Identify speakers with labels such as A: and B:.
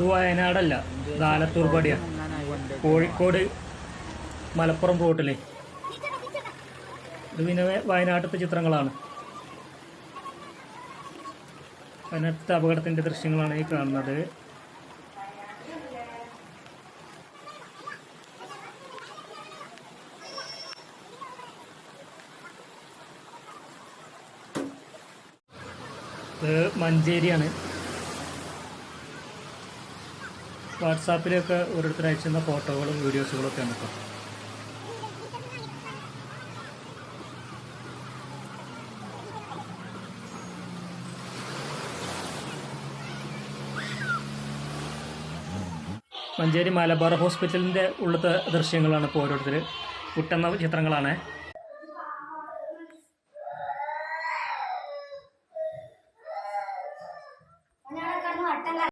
A: ഇത് വയനാടല്ല, ഇത് ആലത്തൂർ പടിയാണ്. കോഴിക്കോട് മലപ്പുറം റൂട്ടിലെ. ഇത് പിന്നെ വയനാട്ടിലത്തെ ചിത്രങ്ങളാണ്. വയനാട്ടിലത്തെ അപകടത്തിൻ്റെ ദൃശ്യങ്ങളാണ് ഈ കാണുന്നത്. ഇത് മഞ്ചേരിയാണ്. വാട്സാപ്പിലൊക്കെ ഓരോരുത്തർ അയച്ചുന്ന ഫോട്ടോകളും വീഡിയോസുകളൊക്കെ ആണ് ഇപ്പോൾ. മഞ്ചേരി മലബാർ ഹോസ്പിറ്റലിൻ്റെ ഉള്ളത്തെ ദൃശ്യങ്ങളാണ് ഇപ്പോൾ ഓരോരുത്തർ വിട്ടുന്ന ചിത്രങ്ങളാണ്.